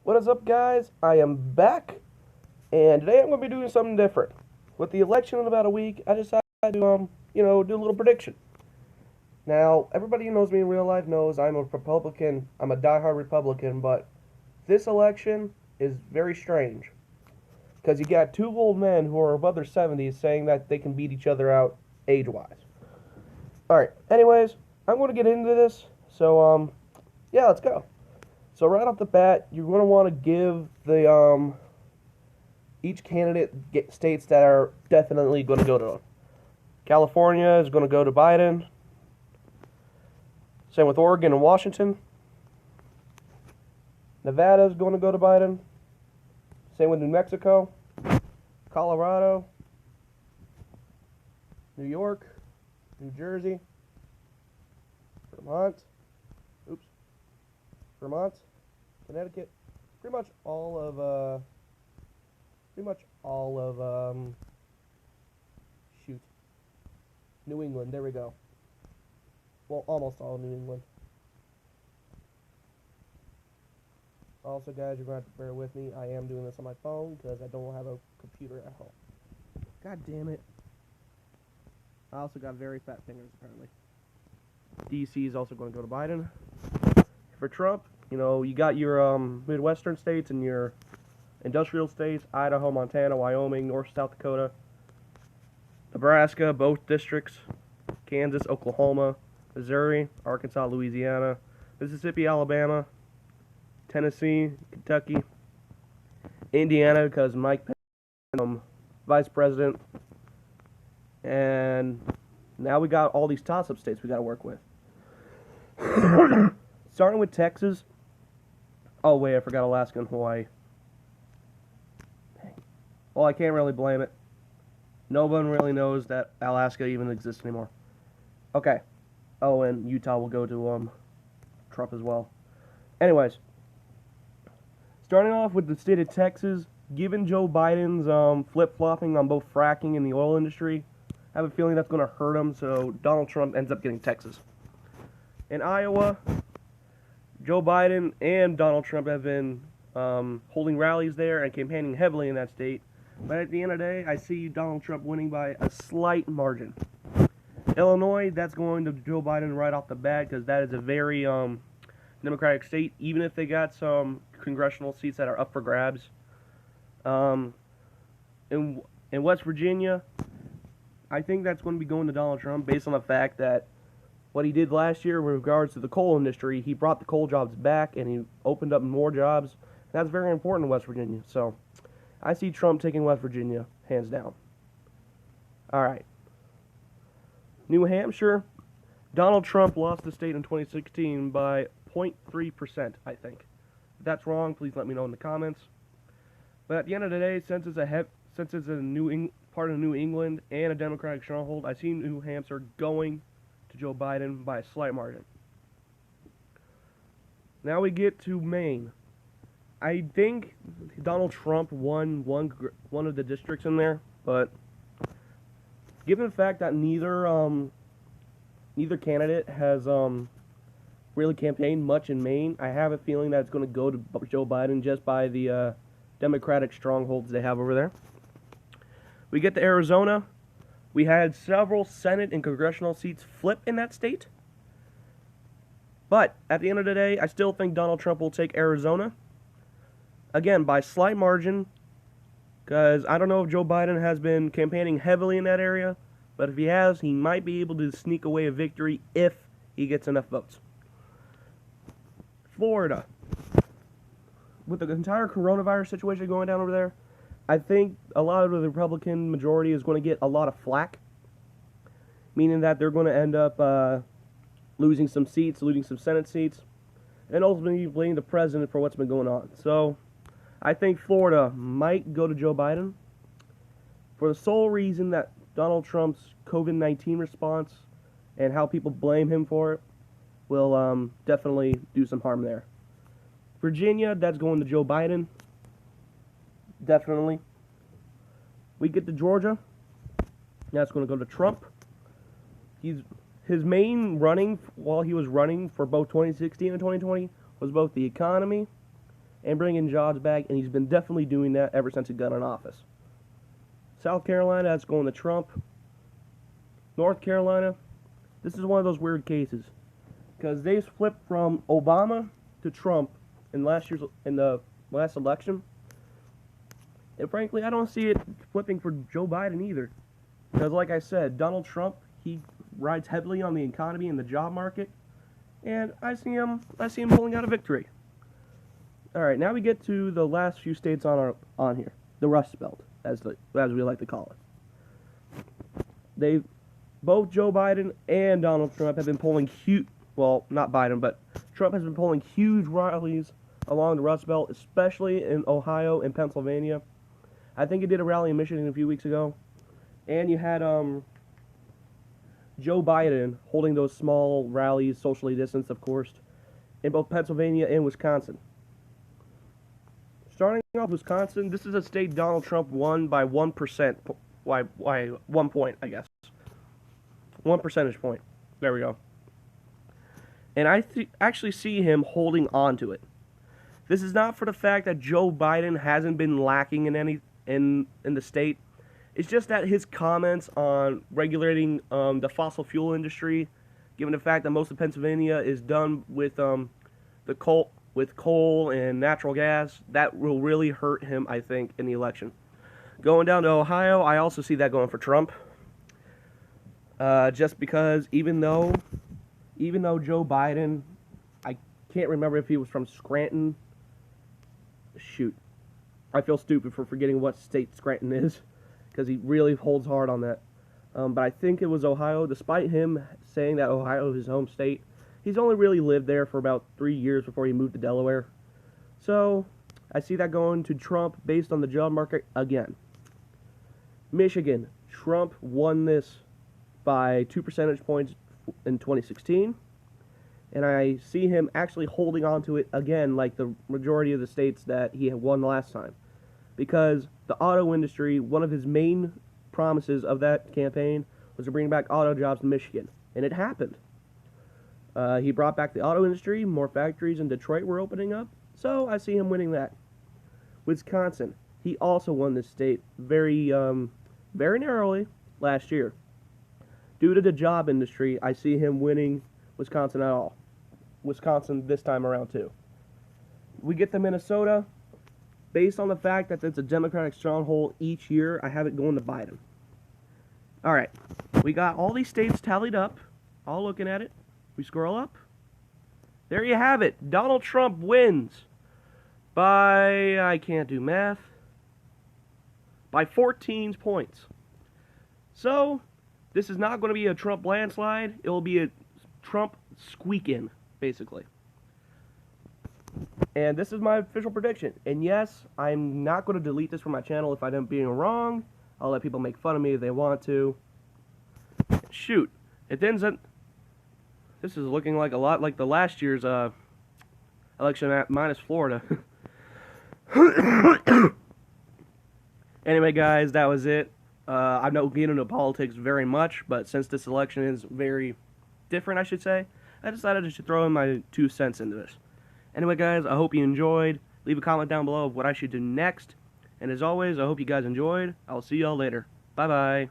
What is up, guys? I am back, and today I'm going to be doing something different. With the election in about a week, I decided to, do a little prediction. Now, everybody who knows me in real life knows I'm a Republican. I'm a diehard Republican, but this election is very strange because you got two old men who are above their 70s saying that they can beat each other out age-wise. All right. Anyways, I'm going to get into this. So, yeah, let's go. So right off the bat, you're going to want to give the each candidate states that are definitely going to go to them. California is going to go to Biden. Same with Oregon and Washington. Nevada is going to go to Biden. Same with New Mexico, Colorado, New York, New Jersey, Vermont, Connecticut, pretty much all of New England. There we go. Well, almost all of New England. Also, guys, you're going to have to bear with me. I am doing this on my phone because I don't have a computer at home. God damn it. I also got very fat fingers, apparently. DC is also going to go to Biden. For Trump, you got your Midwestern states and your industrial states, Idaho, Montana, Wyoming, North South Dakota, Nebraska, both districts, Kansas, Oklahoma, Missouri, Arkansas, Louisiana, Mississippi, Alabama, Tennessee, Kentucky, Indiana, because Mike Pence, vice president, and now we got all these toss-up states we got to work with. Starting with Texas. Oh, wait, I forgot Alaska and Hawaii. Well, I can't really blame it. No one really knows that Alaska even exists anymore. Okay. Oh, and Utah will go to Trump as well. Anyways, starting off with the state of Texas, given Joe Biden's flip-flopping on both fracking and the oil industry, I have a feeling that's going to hurt him, so Donald Trump ends up getting Texas. In Iowa, Joe Biden and Donald Trump have been holding rallies there and campaigning heavily in that state. But at the end of the day, I see Donald Trump winning by a slight margin. Illinois, that's going to Joe Biden right off the bat because that is a very Democratic state, even if they got some congressional seats that are up for grabs. In West Virginia, I think that's going to be going to Donald Trump based on the fact that what he did last year with regards to the coal industry, he brought the coal jobs back and he opened up more jobs. That's very important in West Virginia. So I see Trump taking West Virginia, hands down. All right. New Hampshire, Donald Trump lost the state in 2016 by 0.3%, I think. If that's wrong, please let me know in the comments. But at the end of the day, since it's a part of New England and a Democratic stronghold, I see New Hampshire going to Joe Biden by a slight margin. Now we get to Maine. I think Donald Trump won one of the districts in there, but given the fact that neither candidate has really campaigned much in Maine, I have a feeling that it's going to go to Joe Biden just by the Democratic strongholds they have over there. We get to Arizona. We had several Senate and congressional seats flip in that state. But at the end of the day, I still think Donald Trump will take Arizona. Again, by slight margin, because I don't know if Joe Biden has been campaigning heavily in that area, but if he has, he might be able to sneak away a victory if he gets enough votes. Florida. With the entire coronavirus situation going down over there, I think a lot of the Republican majority is going to get a lot of flack, meaning that they're going to end up losing some seats, losing some Senate seats, and ultimately blaming the president for what's been going on. So I think Florida might go to Joe Biden for the sole reason that Donald Trump's COVID-19 response and how people blame him for it will definitely do some harm there. Virginia, that's going to Joe Biden. Definitely. We get to Georgia. That's going to go to Trump. His main running while he was running for both 2016 and 2020 was both the economy and bringing jobs back, and he's been definitely doing that ever since he got in office. South Carolina, that's going to Trump. North Carolina, this is one of those weird cases because they flipped from Obama to Trump in the last election, and frankly, I don't see it flipping for Joe Biden either. Because, like I said, Donald Trump, he rides heavily on the economy and the job market, and I see him pulling out a victory. All right, now we get to the last few states on here, the Rust Belt, as we like to call it. Both Joe Biden and Donald Trump have been pulling not Biden, but Trump has been pulling huge rallies along the Rust Belt, especially in Ohio and Pennsylvania. I think he did a rally in Michigan a few weeks ago. And you had Joe Biden holding those small rallies, socially distanced, of course, in both Pennsylvania and Wisconsin. Starting off Wisconsin, this is a state Donald Trump won by 1%. Why 1 point, I guess. 1 percentage point. There we go. And I actually see him holding on to it. This is not for the fact that Joe Biden hasn't been lacking in the state. It's just that his comments on regulating the fossil fuel industry, given the fact that most of Pennsylvania is done with coal and natural gas, that will really hurt him, I think, in the election. Going down to Ohio, I also see that going for Trump. Just because even though Joe Biden, I can't remember if he was from Scranton. Shoot, I feel stupid for forgetting what state Scranton is, because he really holds hard on that. But I think it was Ohio. Despite him saying that Ohio is his home state, he's only really lived there for about 3 years before he moved to Delaware. So I see that going to Trump based on the job market again. Michigan, Trump won this by 2 percentage points in 2016. And I see him actually holding on to it again like the majority of the states that he had won last time. Because the auto industry, one of his main promises of that campaign was to bring back auto jobs in Michigan. And it happened. He brought back the auto industry, more factories in Detroit were opening up, so I see him winning that. Wisconsin, he also won this state very narrowly last year. Due to the job industry, I see him winning Wisconsin this time around too. We get to Minnesota. Based on the fact that it's a Democratic stronghold each year, I have it going to Biden. All right, we got all these states tallied up, all looking at it. We scroll up. There you have it. Donald Trump wins by, I can't do math, by 14 points. So, this is not going to be a Trump landslide. It will be a Trump squeak-in, basically. And this is my official prediction. And yes, I'm not going to delete this from my channel if I end up being wrong. I'll let people make fun of me if they want to. Shoot. It ends up... This is looking like a lot like the last year's election minus Florida. Anyway, guys, that was it. I'm not getting into politics very much, but since this election is very different, I should say, I decided I should throw in my 2 cents into this. Anyway, guys, I hope you enjoyed. Leave a comment down below of what I should do next. And as always, I hope you guys enjoyed. I'll see y'all later. Bye-bye.